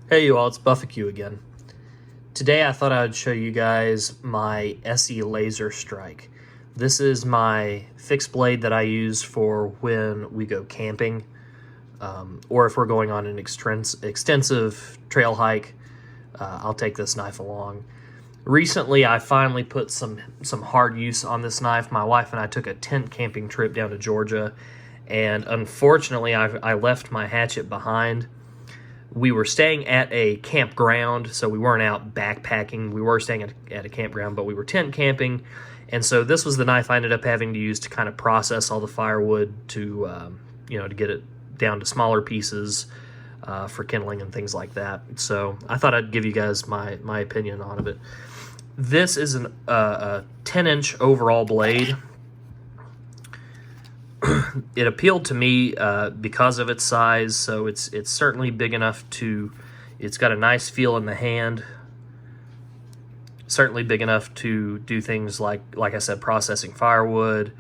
Hey you all, it's Buffaque again. Today I thought I would show you guys my Esee Laser Strike. This is my fixed blade that I use for when we go camping, or if we're going on an extensive trail hike. I'll take this knife along. Recently I finally put some hard use on this knife. My wife and I took a tent camping trip down to Georgia, and unfortunately I left my hatchet behind. We were staying at a campground, so we weren't out backpacking. We were staying at a campground, but we were tent camping, and so this was the knife I ended up having to use to kind of process all the firewood to get it down to smaller pieces for kindling and things like that. So I thought I'd give you guys my opinion on it. This is a 10-inch overall blade. It appealed to me because of its size, so it's certainly big enough to, it's got a nice feel in the hand, certainly big enough to do things like I said, processing firewood,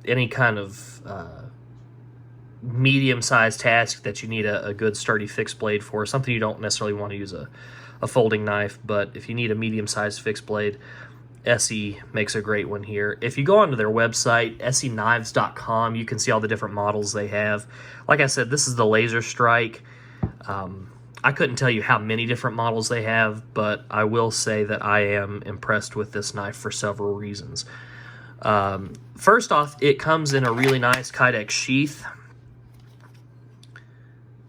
any kind of medium-sized task that you need a good sturdy fixed blade for, something you don't necessarily want to use a folding knife, but if you need a medium-sized fixed blade, Esee makes a great one here. If you go onto their website, eseeknives.com, you can see all the different models they have. Like I said, this is the Laser Strike. I couldn't tell you how many different models they have, but I will say that I am impressed with this knife for several reasons. First off, it comes in a really nice kydex sheath.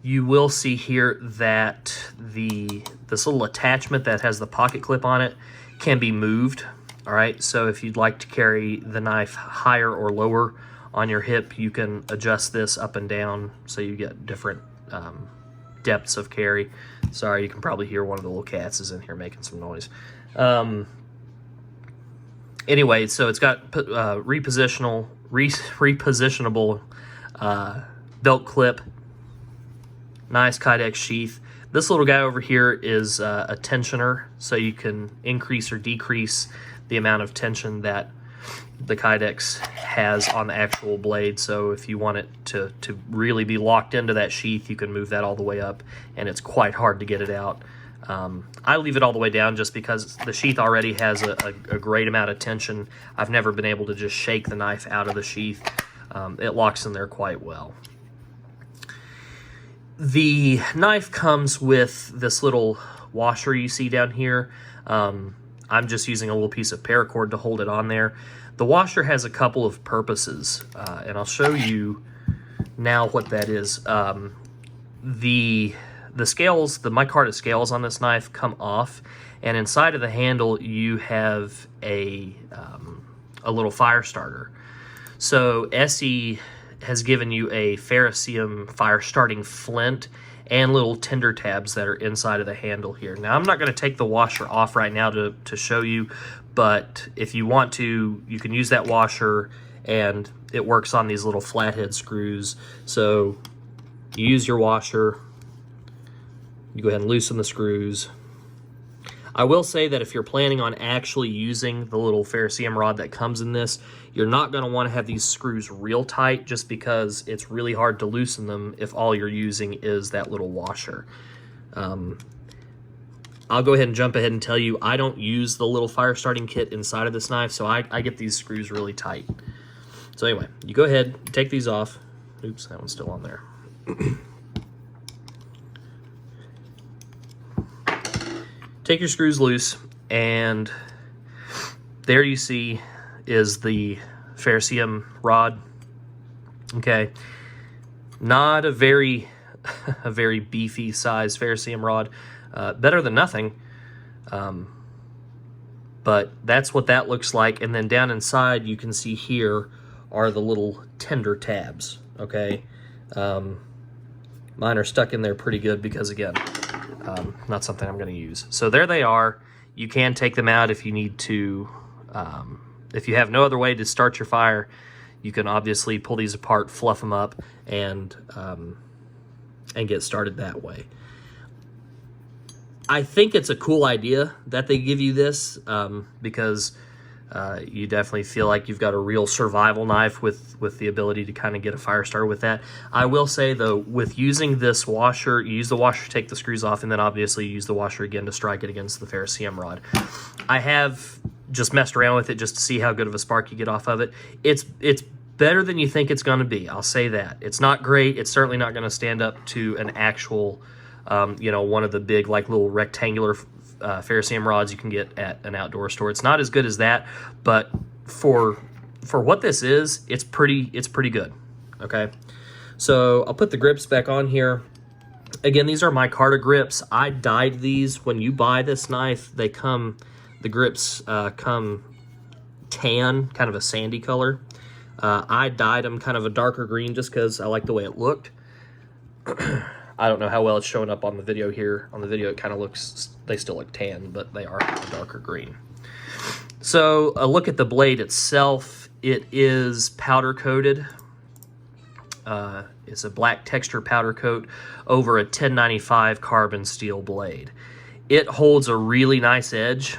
You will see here that this little attachment that has the pocket clip on it can be moved. All right, so if you'd like to carry the knife higher or lower on your hip, you can adjust this up and down so you get different depths of carry. Sorry, you can probably hear one of the little cats is in here making some noise. Anyway, so it's got repositionable belt clip, nice kydex sheath. This little guy over here is a tensioner, so you can increase or decrease the amount of tension that the kydex has on the actual blade. So if you want it to really be locked into that sheath, you can move that all the way up, and it's quite hard to get it out. I leave it all the way down just because the sheath already has a great amount of tension. I've never been able to just shake the knife out of the sheath. It locks in there quite well. The knife comes with this little washer you see down here. I'm just using a little piece of paracord to hold it on there. The washer has a couple of purposes, and I'll show you now what that is. The scales, the micarta scales on this knife come off, and inside of the handle you have a little fire starter. So Esee has given you a ferrocerium fire starting flint and little tinder tabs that are inside of the handle here. Now I'm not going to take the washer off right now to show you, but if you want to, you can use that washer, and it works on these little flathead screws. So you use your washer, you go ahead and loosen the screws. I will say that if you're planning on actually using the little ferrocerium rod that comes in this, you're not going to want to have these screws real tight, just because it's really hard to loosen them if all you're using is that little washer. I'll go ahead and jump ahead and tell you, I don't use the little fire starting kit inside of this knife, so I get these screws really tight. So anyway, you go ahead, take these off. Oops, that one's still on there. Take your screws loose, and there you see is the ferrocerium rod. Okay, not a very beefy size ferrocerium rod. Better than nothing, but that's what that looks like. And then down inside you can see here are the little tinder tabs. Okay, mine are stuck in there pretty good because, again, not something I'm going to use. So there they are. You can take them out if you need to. If you have no other way to start your fire, you can obviously pull these apart, fluff them up, and get started that way. I think it's a cool idea that they give you this, because You definitely feel like you've got a real survival knife with the ability to kind of get a fire starter with that. I will say, though, with using this washer, you use the washer to take the screws off, and then obviously you use the washer again to strike it against the ferrocerium rod. I have just messed around with it just to see how good of a spark you get off of it. It's better than you think it's going to be. I'll say that. It's not great. It's certainly not going to stand up to an actual, you know, one of the big, like, little rectangular ferrocerium rods you can get at an outdoor store. It's not as good as that, but for what this is, it's pretty good. Okay, so I'll put the grips back on here. Again, these are micarta grips. I dyed these. When you buy this knife, they come, the grips come tan, kind of a sandy color. I dyed them kind of a darker green just because I like the way it looked. I don't know how well it's showing up on the video here. On the video, it kind of looks, they still look tan, but they are a darker green. So a look at the blade itself. It is powder coated. It's a black texture powder coat over a 1095 carbon steel blade. It holds a really nice edge.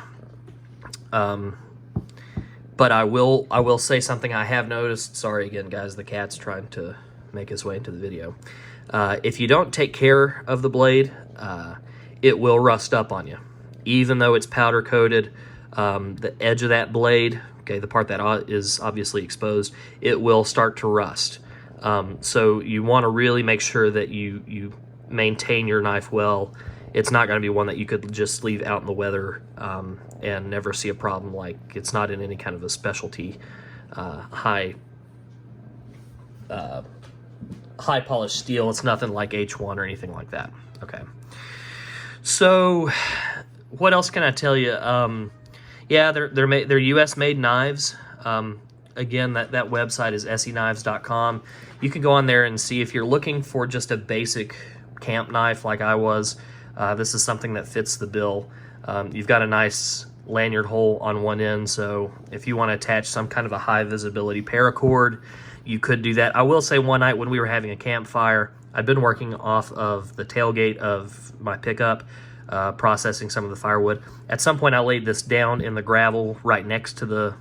But I will say something I have noticed. Sorry again, guys, the cat's trying to make his way into the video. If you don't take care of the blade, it will rust up on you. Even though it's powder coated, the edge of that blade, okay, the part that is obviously exposed, it will start to rust. So you want to really make sure that you maintain your knife well. It's not going to be one that you could just leave out in the weather and never see a problem. Like, it's not in any kind of a specialty high polished steel. It's nothing like H1 or anything like that. Okay, so what else can I tell you? Yeah, they're US made knives. Again, that website is eseeknives.com. You can go on there and see if you're looking for just a basic camp knife like I was. This is something that fits the bill. You've got a nice lanyard hole on one end, so if you want to attach some kind of a high visibility paracord, you could do that. I will say, one night when we were having a campfire, I'd been working off of the tailgate of my pickup, processing some of the firewood. At some point, I laid this down in the gravel right next to the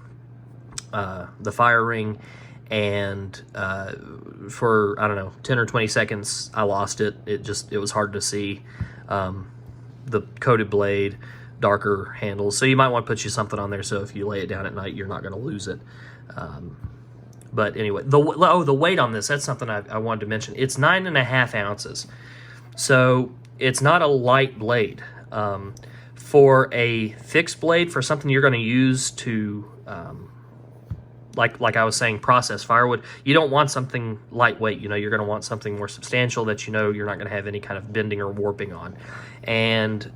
fire ring, and for, I don't know, 10 or 20 seconds, I lost it. It was hard to see. The coated blade, darker handles, so you might want to put you something on there so if you lay it down at night, you're not going to lose it. But anyway, the weight on this, that's something I wanted to mention. It's 9.5 ounces, so it's not a light blade. For a fixed blade, for something you're going to use to, like I was saying, process firewood, you don't want something lightweight. You know, you're going to want something more substantial that you know you're not going to have any kind of bending or warping on. And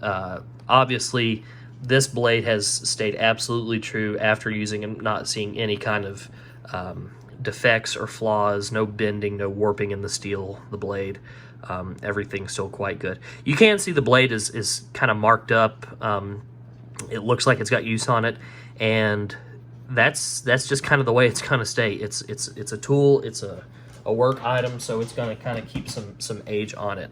obviously, this blade has stayed absolutely true after using and not seeing any kind of defects or flaws, no bending, no warping in the steel, the blade. Everything's still quite good. You can see the blade is kind of marked up. It looks like it's got use on it, and that's just kind of the way it's going to stay. It's a tool, it's a work item, so it's going to kind of keep some age on it.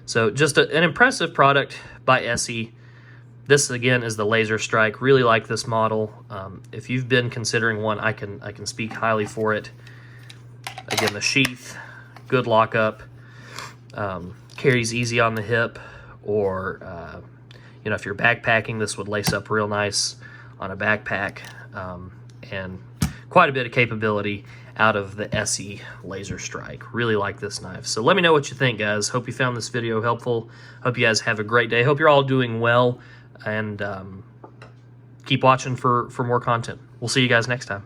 So just an impressive product by Esee. This again is the Laser Strike. Really like this model. If you've been considering one, I can speak highly for it. Again, the sheath, good lockup, carries easy on the hip, or you know, if you're backpacking, this would lace up real nice on a backpack, and quite a bit of capability out of the Esee Laser Strike. Really like this knife. So let me know what you think, guys. Hope you found this video helpful. Hope you guys have a great day. Hope you're all doing well, and keep watching for more content. We'll see you guys next time.